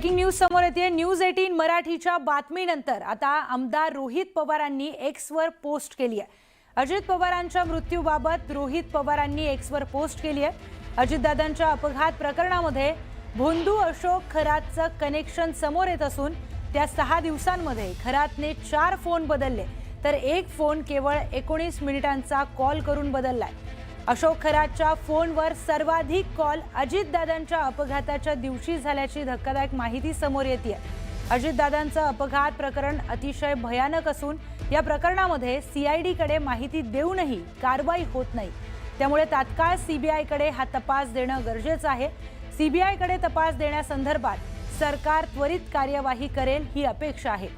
Breaking news समोर येते। News 18 मराठीच्या बातमीनंतर आता आमदार रोहित पवारांनी एक्सवर पोस्ट केली आहे। अजित पवारांच्या मृत्यूबाबत रोहित पवारांनी एक्सवर पोस्ट केली आहे। अजितदादांच्या अपघात प्रकरणामध्ये भोंदू अशोक खरातचं कनेक्शन समोर येत असून त्या 6 दिवसांमध्ये खरातने 4 फोन बदलले तर एक फोन केवळ 19 मिनिटांचा कॉल करून बदललाय। अशोक खरातच्या फोनवर सर्वाधिक कॉल अजितदादांच्या अपघाताच्या दिवशी झाल्याची धक्कादायक माहिती समोर येते। अजितदादांचं अपघात प्रकरण अतिशय भयानक असून या प्रकरणामध्ये सीआयडी कडे माहिती देऊनही कारवाई होत नाही। त्यामुळे तात्काळ सीबीआय कडे हा तपास देणं गरजेचं आहे। सीबीआय कडे तपास देण्यासंदर्भात सरकार त्वरित कार्यवाही करेल ही अपेक्षा आहे।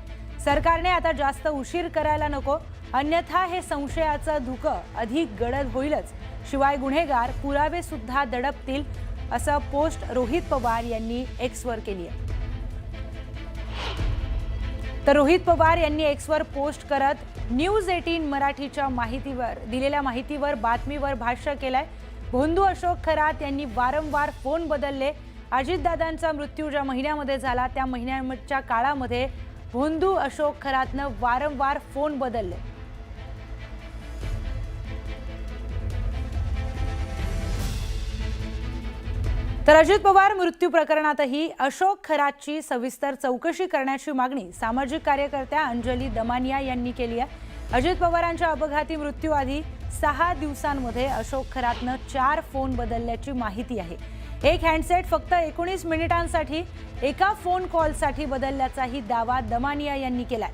सरकारने आता जास्त उशीर करायला नको, अन्यथा हे संशयाचं धुकं अधिक गडद होईलच। शिवाय गुन्हेगार पुरावे सुद्धा दडपतील असं पोस्ट रोहित पवार यांनी एक्सवर केली आहे। तर रोहित पवार यांनी एक्सवर पोस्ट करत न्यूज 18 मराठीच्या माहितीवर दिलेल्या माहितीवर बातमीवर भाष्य केलंय। भोंदू अशोक खरात यांनी वारंवार फोन बदलले। अजितदादांचा मृत्यू ज्या महिन्यामध्ये झाला त्या महिन्याच्या काळामध्ये भोंदू अशोक खरातनं वारंवार फोन बदलले। तर अजित पवार मृत्यू प्रकरणातही अशोक खरातची सविस्तर चौकशी करण्याची मागणी सामाजिक कार्यकर्त्या अंजली दमानिया यांनी केली आहे। अजित पवारांच्या अपघाती मृत्यूआधी 6 दिवसांमध्ये अशोक खरातनं 4 फोन बदलल्याची माहिती आहे। एक हँडसेट फक्त 19 मिनिटांसाठी एका फोन कॉलसाठी बदलल्याचाही दावा दमानिया यांनी केलाय।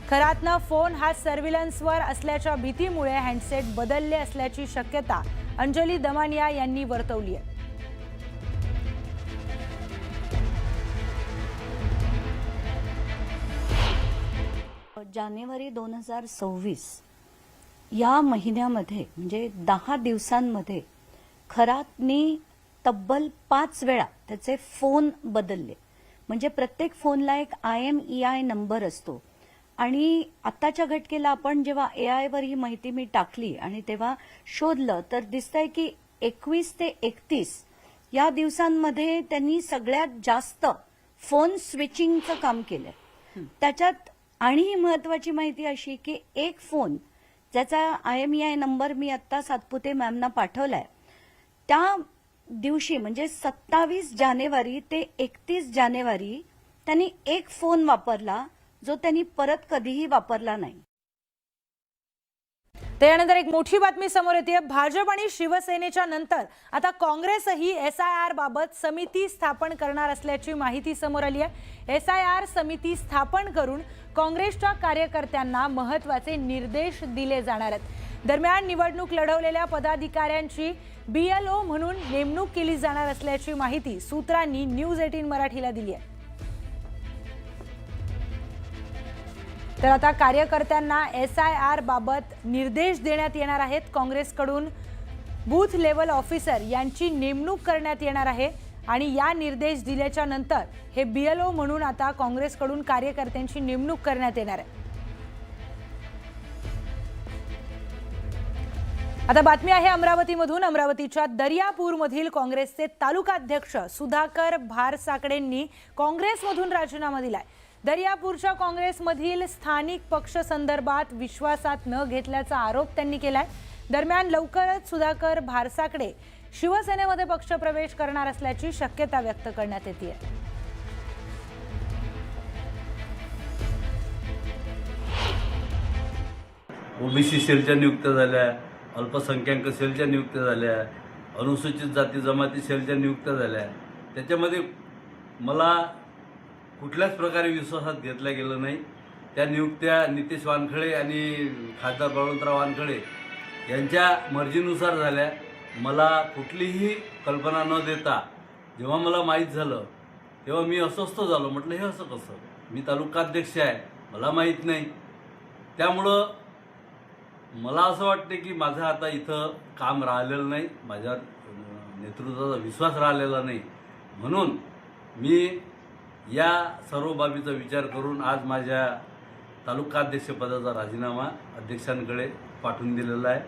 खरातनं फोन हा सर्व्हिलन्सवर असल्याच्या भीतीमुळे हँडसेट बदलले असल्याची शक्यता अंजली दमानिया यांनी वर्तवली आहे। जानेवारी 2026 या महिन्यामध्ये म्हणजे 10 दिवसांमध्ये खरातनी तब्बल 5 वेळा त्याचे फोन बदलले। म्हणजे प्रत्येक फोनला एक IMEI नंबर असतो आणि आताच्या घटकेला आपण जेव्हा AI वर ही माहिती मी टाकली आणि तेव्हा शोधलं तर दिसतंय की 21 ते 31 या दिवसांमध्ये त्यांनी सगळ्यात जास्त फोन स्विचिंगचं काम केलंय। त्याच्यात आणि ही महत्वाची माहिती अशी की एक फोन ज्याचा IMEI नंबर मी आता सातपुते मॅमना पाठवलाय त्या दिवशी म्हणजे 27 जानेवारी ते 31 जानेवारी त्यांनी एक फोन वापरला जो त्यांनी परत कधीही वापरला नाही। त्यानंतर एक मोठी बातमी समोर येते। भाजप आणि शिवसेनेच्या नंतर आता काँग्रेसही SIR बाबत समिती स्थापन करणार असल्याची माहिती समोर आली आहे। SIR समिती स्थापन करून काँग्रेसच्या कार्यकर्त्यांना महत्त्वाचे निर्देश दिले जाणार आहेत। दरम्यान निवडणूक लढवलेल्या पदाधिकाऱ्यांची BLO म्हणून नेमणूक केली जाणार असल्याची माहिती सूत्रांनी न्यूज 18 मराठीला दिली आहे। तर आता कार्यकर्त्यांना SIR बाबत निर्देश देण्यात येणार आहेत। काँग्रेसकडून बूथ लेवल ऑफिसर यांची नेमणूक करण्यात येणार आहे आणि या निर्देश दिल्याच्या नंतर हे BLO म्हणून आता काँग्रेसकडून कार्यकर्त्यांची नेमणूक करण्यात येणार आहे। आता बातमी आहे अमरावतीमधून। अमरावतीच्या दर्यापूरमधील काँग्रेसचे तालुकाध्यक्ष सुधाकर भारसाकडेंनी काँग्रेसमधून राजीनामा दिलाय। दर्यापूरच्या काँग्रेसमधील स्थानिक पक्ष संदर्भात विश्वासात न घेतल्याचा आरोप त्यांनी केलाय। दरम्यान लवकरच सुधाकर भारसाकडे शिवसेनेमध्ये पक्षप्रवेश करणार असल्याची शक्यता व्यक्त करण्यात येते। ओबीसी सेलच्या नियुक्त्या झाल्या, अल्पसंख्याक सेलच्या नियुक्त्या झाल्या, अनुसूचित जाती जमाती सेलच्या नियुक्त्या झाल्या। त्याच्यामध्ये मला कुठल्याच प्रकारे विश्वासात घेतलं गेलं नाही। त्या नियुक्त्या नितेश वानखळे आणि खासदार बळवंतराव वानखळे यांच्या मर्जीनुसार झाल्या। मला कुठलीही कल्पना न देता जेव्हा मला माहीत झालं तेव्हा मी अस्वस्थ झालो। म्हटलं हे असं कसं, मी तालुकाध्यक्ष आहे, मला माहीत नाही। त्यामुळं मला असं वाटते की माझं आता इथं काम राहिलेलं नाही, माझ्या नेतृत्वाचा विश्वास राहिलेला नाही। म्हणून मी या सर्व बाबीचा विचार करून आज माझ्या तालुकाध्यक्षपदाचा राजीनामा अध्यक्षांकडे पाठवून दिलेला आहे।